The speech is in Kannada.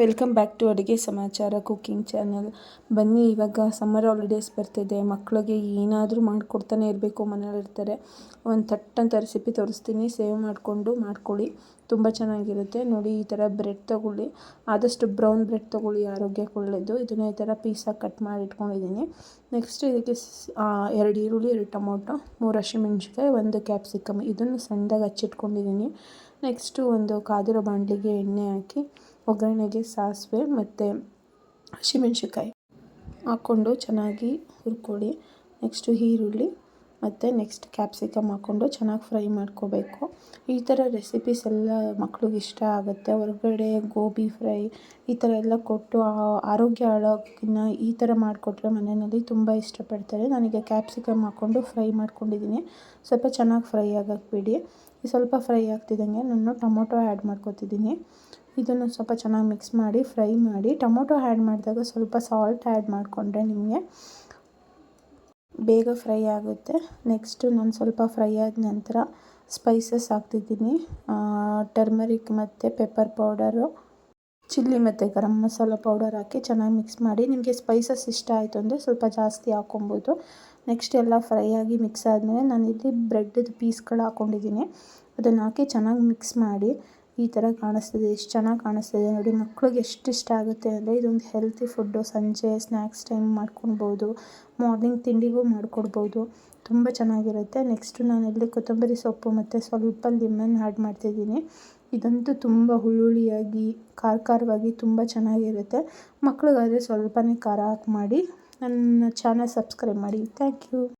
ವೆಲ್ಕಮ್ ಬ್ಯಾಕ್ ಟು ಅಡುಗೆ ಸಮಾಚಾರ ಕುಕ್ಕಿಂಗ್ ಚಾನಲ್. ಬನ್ನಿ, ಇವಾಗ ಸಮ್ಮರ್ ಹಾಲಿಡೇಸ್ ಬರ್ತಿದೆ. ಮಕ್ಕಳಿಗೆ ಏನಾದರೂ ಮಾಡಿಕೊಡ್ತಾನೆ ಇರಬೇಕು. ಮನೇಲಿರ್ತಾರೆ. ಒಂದು ಥಟ್ಟಂತ ರೆಸಿಪಿ ತೋರಿಸ್ತೀನಿ, ಸೇವ್ ಮಾಡಿಕೊಂಡು ಮಾಡ್ಕೊಳ್ಳಿ. ತುಂಬ ಚೆನ್ನಾಗಿರುತ್ತೆ. ನೋಡಿ, ಈ ಥರ ಬ್ರೆಡ್ ತೊಗೊಳ್ಳಿ. ಆದಷ್ಟು ಬ್ರೌನ್ ಬ್ರೆಡ್ ತೊಗೊಳ್ಳಿ, ಆರೋಗ್ಯಕ್ಕೆ ಒಳ್ಳೆಯದು. ಇದನ್ನು ಈ ಥರ ಪೀಸಾಗಿ ಕಟ್ ಮಾಡಿ ಇಟ್ಕೊಂಡಿದ್ದೀನಿ. ನೆಕ್ಸ್ಟ್ ಇದಕ್ಕೆ 2 ಈರುಳ್ಳಿ, 2 ಟೊಮೊಟೊ, 3 ಹಸಿಮೆಣ್ಸಿಕಾಯಿ, 1 ಕ್ಯಾಪ್ಸಿಕಮ್ ಇದನ್ನು ಸಣ್ಣದಾಗಿ ಹಚ್ಚಿಟ್ಕೊಂಡಿದ್ದೀನಿ. ನೆಕ್ಸ್ಟು ಒಂದು ಕಾದಿರೋ ಬಾಣಲಿಗೆ ಎಣ್ಣೆ ಹಾಕಿ ಒಗ್ಗರಣೆಗೆ ಸಾಸಿವೆ ಮತ್ತು ಹಸಿಮೆಣ್ಸಿಕಾಯಿ ಹಾಕ್ಕೊಂಡು ಚೆನ್ನಾಗಿ ಹುರ್ಕೊಳ್ಳಿ. ನೆಕ್ಸ್ಟು ಈರುಳ್ಳಿ ಮತ್ತು ನೆಕ್ಸ್ಟ್ ಕ್ಯಾಪ್ಸಿಕಮ್ ಹಾಕ್ಕೊಂಡು ಚೆನ್ನಾಗಿ ಫ್ರೈ ಮಾಡ್ಕೋಬೇಕು. ಈ ಥರ ರೆಸಿಪೀಸ್ ಎಲ್ಲ ಮಕ್ಳಿಗೆ ಇಷ್ಟ ಆಗುತ್ತೆ. ಹೊರಗಡೆ ಗೋಬಿ ಫ್ರೈ ಈ ಥರ ಎಲ್ಲ ಕೊಟ್ಟು ಆರೋಗ್ಯ ಹಾಳೋಕ್ಕಿಂತ ಈ ಥರ ಮಾಡಿಕೊಟ್ರೆ ಮನೆಯಲ್ಲಿ ತುಂಬ ಇಷ್ಟಪಡ್ತಾರೆ. ನಾನೀಗ ಕ್ಯಾಪ್ಸಿಕಮ್ ಹಾಕ್ಕೊಂಡು ಫ್ರೈ ಮಾಡ್ಕೊಂಡಿದ್ದೀನಿ. ಸ್ವಲ್ಪ ಚೆನ್ನಾಗಿ ಫ್ರೈ ಆಗಕ್ಕೆ ಬಿಡಿ. ಸ್ವಲ್ಪ ಫ್ರೈ ಆಗ್ತಿದ್ದಂಗೆ ನಾನು ಟೊಮೊಟೊ ಆ್ಯಡ್ ಮಾಡ್ಕೊತಿದ್ದೀನಿ. ಇದನ್ನು ಸ್ವಲ್ಪ ಚೆನ್ನಾಗಿ ಮಿಕ್ಸ್ ಮಾಡಿ ಫ್ರೈ ಮಾಡಿ. ಟೊಮೊಟೊ ಆ್ಯಡ್ ಮಾಡಿದಾಗ ಸ್ವಲ್ಪ ಸಾಲ್ಟ್ ಆ್ಯಡ್ ಮಾಡಿಕೊಂಡ್ರೆ ನಿಮಗೆ ಬೇಗ ಫ್ರೈ ಆಗುತ್ತೆ. ನೆಕ್ಸ್ಟು ನಾನು ಸ್ವಲ್ಪ ಫ್ರೈ ಆದ ನಂತರ ಸ್ಪೈಸಸ್ ಹಾಕ್ತಿದ್ದೀನಿ. ಟರ್ಮರಿಕ್ ಮತ್ತು ಪೆಪ್ಪರ್ ಪೌಡರು, ಚಿಲ್ಲಿ ಮತ್ತು ಗರಂ ಮಸಾಲ ಪೌಡರ್ ಹಾಕಿ ಚೆನ್ನಾಗಿ ಮಿಕ್ಸ್ ಮಾಡಿ. ನಿಮಗೆ ಸ್ಪೈಸಸ್ ಇಷ್ಟ ಆಯಿತು ಅಂದರೆ ಸ್ವಲ್ಪ ಜಾಸ್ತಿ ಹಾಕ್ಕೊಬೋದು. ನೆಕ್ಸ್ಟ್ ಎಲ್ಲ ಫ್ರೈ ಆಗಿ ಮಿಕ್ಸ್ ಆದಮೇಲೆ ನಾನಿಲ್ಲಿ ಬ್ರೆಡ್ದು ಪೀಸ್ಗಳು ಹಾಕ್ಕೊಂಡಿದ್ದೀನಿ. ಅದನ್ನು ಹಾಕಿ ಚೆನ್ನಾಗಿ ಮಿಕ್ಸ್ ಮಾಡಿ. ಈ ಥರ ಕಾಣಿಸ್ತಿದೆ, ಎಷ್ಟು ಚೆನ್ನಾಗಿ ಕಾಣಿಸ್ತಿದೆ ನೋಡಿ. ಮಕ್ಳಿಗೆ ಎಷ್ಟು ಇಷ್ಟ ಆಗುತ್ತೆ ಅಂದರೆ ಇದೊಂದು ಹೆಲ್ತಿ ಫುಡ್ಡು. ಸಂಜೆ ಸ್ನ್ಯಾಕ್ಸ್ ಟೈಮ್ ಮಾಡ್ಕೊಳ್ಬೋದು, ಮಾರ್ನಿಂಗ್ ತಿಂಡಿಗೂ ಮಾಡಿಕೊಡ್ಬೋದು. ತುಂಬ ಚೆನ್ನಾಗಿರುತ್ತೆ. ನೆಕ್ಸ್ಟು ನಾನಿಲ್ಲಿ ಕೊತ್ತಂಬರಿ ಸೊಪ್ಪು ಮತ್ತು ಸ್ವಲ್ಪ ಲೆಮನ್ ಆ್ಯಡ್ ಮಾಡ್ತಿದ್ದೀನಿ. ಇದಂತೂ ತುಂಬ ಹುಳಿಯಾಗಿ ಖಾರವಾಗಿ ತುಂಬ ಚೆನ್ನಾಗಿರುತ್ತೆ. ಮಕ್ಳಿಗಾದರೆ ಸ್ವಲ್ಪನೇ ಖಾರ ಹಾಕಿ ಮಾಡಿ. ನನ್ನ ಚಾನಲ್ ಸಬ್ಸ್ಕ್ರೈಬ್ ಮಾಡಿ. Thank you.